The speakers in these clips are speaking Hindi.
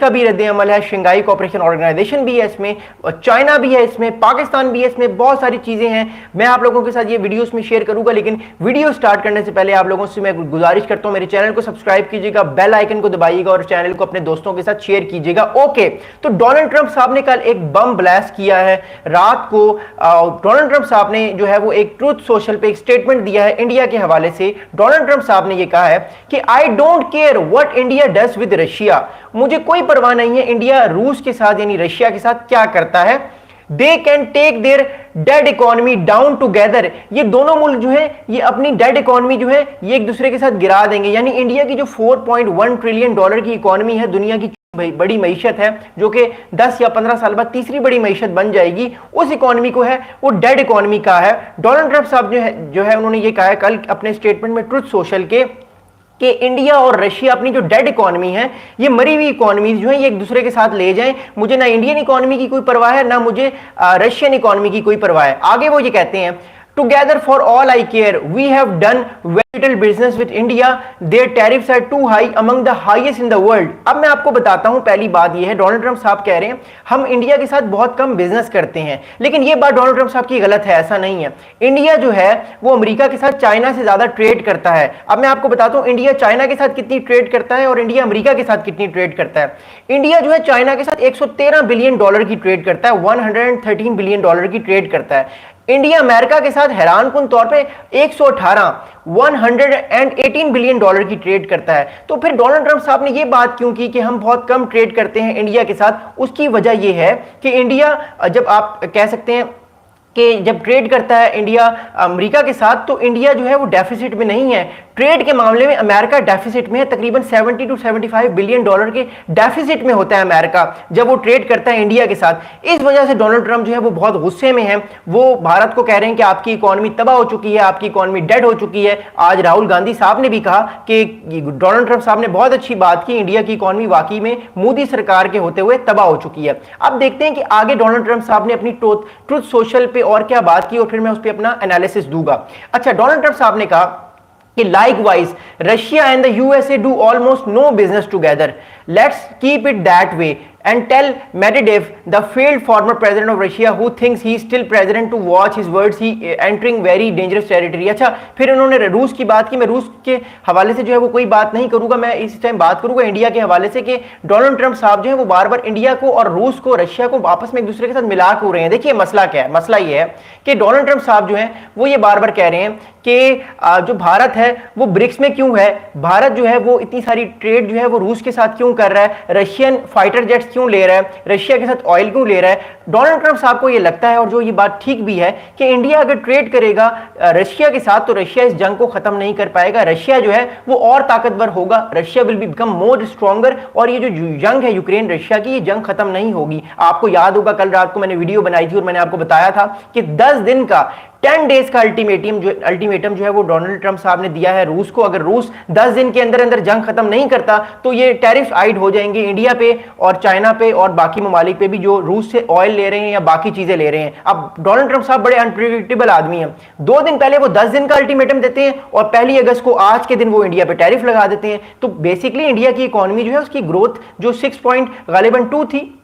का भी रद्द अमल है, शंघाई कोऑपरेशन ऑर्गेनाइजेशन भी है इसमें, चाइना भी है इसमें, पाकिस्तान भी है इसमें, बहुत सारी चीजें हैं। मैं आप लोगों के साथ ये वीडियोस में शेयर करूंगा, लेकिन वीडियो स्टार्ट करने से पहले आप लोगों से मैं गुजारिश करता हूं, मेरे चैनल को सब्सक्राइब कीजिएगा, बेल आइकन को दबाइएगा और चैनल को अपने दोस्तों के साथ शेयर कीजिएगा। ओके, तो डोनाल्ड ट्रंप साहब ने कल एक बम ब्लास्ट किया है रात को। डोनाल्ड ट्रंप साहब ने जो है वो एक ट्रूथ सोशल पे एक स्टेटमेंट दिया है इंडिया के हवाले से। डोनाल्ड ट्रंप साहब ने ये कहा है कि I don't care what India does with Russia, मुझे कोई परवाह नहीं है इंडिया रूस के साथ यानी रशिया के साथ क्या करता है। They can take their dead economy down together, ये दोनों मुल्क जो है ये अपनी डेड इकोनॉमी जो है ये एक दूसरे के साथ गिरा देंगे। यानी इंडिया की जो 4.1 ट्रिलियन डॉलर की इकोनॉमी है, दुनिया की बड़ी मईशत है, जो कि 10 या 15 साल बाद तीसरी बड़ी मईशत बन जाएगी, उस इकोनॉमी को है वो डेड इकोनॉमी का है। डोनाल्ड ट्रंप साहब जो है उन्होंने ये कहा है कल अपने स्टेटमेंट में ट्रुथ सोशल के कि इंडिया और रशिया अपनी जो डेड इकोनॉमी है, ये मरी हुई इकोनॉमी जो है ये एक दूसरे के साथ ले जाएं। मुझे ना इंडियन इकोनॉमी की कोई परवाह है, ना मुझे रशियन इकोनॉमी की कोई परवाह है। आगे वो ये कहते हैं, together for all I care we have done very business with India, their tariffs are too high among the highest in the world. अब मैं आपको बताता हूं, पहली बात यह है, डोनाल्ड ट्रंप साहब कह रहे हैं हम इंडिया के साथ बहुत कम बिजनेस करते हैं, लेकिन यह बात डोनाल्ड ट्रंप साहब की गलत है, ऐसा नहीं है। इंडिया जो है वो अमेरिका के साथ चाइना से ज्यादा ट्रेड करता है। अब मैं आपको बताता हूं इंडिया चाइना के साथ कितनी ट्रेड करता है और इंडिया अमेरिका के साथ कितनी ट्रेड करता है। इंडिया जो है चाइना के साथ 113 बिलियन डॉलर की ट्रेड करता है, 113 बिलियन डॉलर की ट्रेड करता है। इंडिया अमेरिका के साथ हैरानकुन तौर पे 118 बिलियन डॉलर की ट्रेड करता है। तो फिर डोनाल्ड ट्रंप साहब ने ये बात क्यों की कि हम बहुत कम ट्रेड करते हैं इंडिया के साथ? उसकी वजह यह है कि इंडिया, जब आप कह सकते हैं कि जब ट्रेड करता है इंडिया अमेरिका के साथ, तो इंडिया जो है वो डेफिसिट में नहीं है। ट्रेड के मामले में अमेरिका डेफिसिट में है, तकरीबन 70 to 75 बिलियन डॉलर के डेफिसिट में होता है अमेरिका जब वो ट्रेड करता है इंडिया के साथ। इस वजह से डोनाल्ड ट्रंप जो है वो बहुत गुस्से में है। वो भारत को कह रहे हैं कि आपकी इकोनॉमी तबाह हो चुकी है, आपकी इकोनॉमी डेड हो चुकी है। आज राहुल गांधी साहब ने भी कहा कि डोनाल्ड ट्रंप साहब ने बहुत अच्छी बात की, इंडिया की इकोनॉमी वाकई में मोदी सरकार के होते हुए तबाह हो चुकी है। अब देखते हैं कि आगे डोनाल्ड ट्रंप साहब ने अपनी ट्रुथ सोशल पे और क्या बात की और फिर मैं उस पर अपना एनालिसिस दूंगा। अच्छा, डोनाल्ड ट्रंप साहब ने कहा कि likewise Russia and the USA do almost no business together, let's keep it that way and tell Medvedev, the failed former president of Russia who thinks he is still president, to watch his words, he entering very dangerous territory। अच्छा, फिर उन्होंने रूस की बात की। मैं रूस के हवाले से जो है वो कोई बात नहीं करूंगा, मैं इस टाइम बात करूंगा इंडिया के हवाले से कि डोनाल्ड ट्रंप साहब जो है वो बार बार इंडिया को और रूस को, रशिया को आपस में एक दूसरे के साथ मिला कर रहे हैं। देखिए मसला क्या है, मसला ये है कि डोनाल्ड ट्रंप साहब जो है वो ये बार बार कह रहे हैं कि जो भारत है वो ब्रिक्स में क्यों है, भारत जो है वो इतनी सारी ट्रेड जो है वो रूस के साथ क्यों कर रहा है, रशियन फाइटर जेट्स क्यों ले रहा है, रशिया के साथ ऑयल क्यों ले रहा है। डोनाल्ड ट्रंप साहब को ये लगता है, और जो ये बात ठीक भी है, कि इंडिया अगर ट्रेड करेगा रशिया के साथ तो रशिया इस जंग को खत्म नहीं कर पाएगा। रशिया जो है वो और ताकतवर होगा, Russia will become more stronger, और ये जो जंग है यूक्रेन रशिया की, ये जंग खत्म नहीं होगी। आपको याद होगा कल रात को मैंने वीडियो बनाई थी और मैंने आपको बताया था कि 10 दिन का 10 डेज का अल्टीमेटम जो है वो डोनाल्ड ट्रंप साहब ने दिया है रूस को। अगर रूस 10 दिन के अंदर अंदर जंग खत्म नहीं करता तो ये टैरिफ आइड हो जाएंगे इंडिया पे और चाइना पे और बाकी ममालिक पे भी जो रूस से ऑयल ले रहे हैं या बाकी चीजें ले रहे हैं। अब डोनाल्ड ट्रंप साहब बड़े अनप्रेडिक्टेबल आदमी हैं। 2 दिन पहले वो 10 दिन का अल्टीमेटम देते हैं और 1 अगस्त को आज के दिन वो इंडिया पे टैरिफ लगा देते हैं। तो बेसिकली इंडिया की इकोनॉमी जो है उसकी ग्रोथ जो 6.2 थी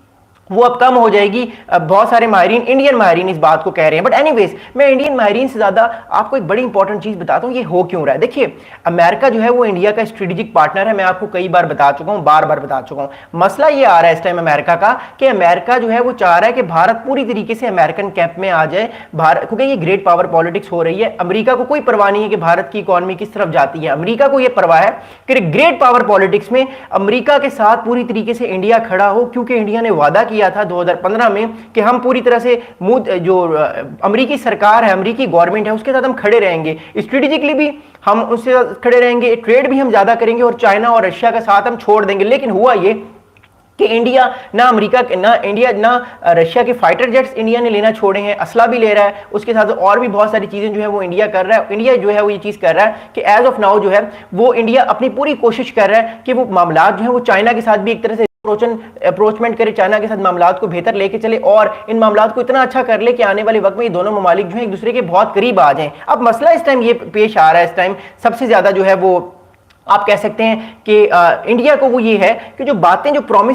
वो अब कम हो जाएगी। बहुत सारे माहिरीन, इंडियन माहिरीन इस बात को कह रहे हैं। बट एनीवेज, मैं इंडियन माहिरीन से ज्यादा आपको एक बड़ी इंपॉर्टेंट चीज बताता हूं, ये हो क्यों रहा है। देखिए, अमेरिका जो है वो इंडिया का स्ट्रेटेजिक पार्टनर है। मैं आपको कई बार बता चुका हूं, बार बार बता चुका हूं। मसला ये आ रहा है इस टाइम अमेरिका का कि अमेरिका जो है वो चाह रहा है कि भारत पूरी तरीके से अमेरिकन कैंप में आ जाए, भारत, क्योंकि ये ग्रेट पावर पॉलिटिक्स हो रही है। अमेरिका को कोई परवाह नहीं है कि भारत की इकोनॉमी किस तरफ जाती है। अमेरिका को यह परवाह है कि ग्रेट पावर पॉलिटिक्स में अमेरिका के साथ पूरी तरीके से इंडिया खड़ा हो, क्योंकि इंडिया ने वादा किया था 2015 में कि हम पूरी तरह से जो अमेरिकी सरकार है, अमेरिकी गवर्नमेंट है, उसके साथ हम खड़े रहेंगे। स्ट्रेटेजिकली भी हम उससे खड़े रहेंगे, ट्रेड भी हम ज्यादा करेंगे और चाइना और रशिया का साथ हम छोड़ देंगे। लेकिन हुआ ये कि इंडिया ना रशिया के फाइटर जेट्स इंडिया ने लेना छोड़े हैं, असला भी ले रहा है, उसके साथ और भी बहुत सारी चीजें जो है वो इंडिया कर रहा है। इंडिया जो है वो ये चीज कर रहा है कि एज ऑफ नाउ जो है वो इंडिया अपनी पूरी कोशिश कर रहा है कि वो मामला जो है वो चाइना के साथ भी एक तरह से अप्रोचमेंट करे, चाइना के साथ मामलात को बेहतर लेके चले और इन मामलात को इतना अच्छा कर ले कि आने वाले वक्त में ये दोनों ममालिक जो है एक दूसरे के बहुत करीब आ जाएं। अब मसला इस टाइम ये पेश आ रहा है, इस टाइम सबसे ज्यादा जो है वो आप कह सकते हैं कि इंडिया को वो ये है कि जो बातें, जो प्रॉमिस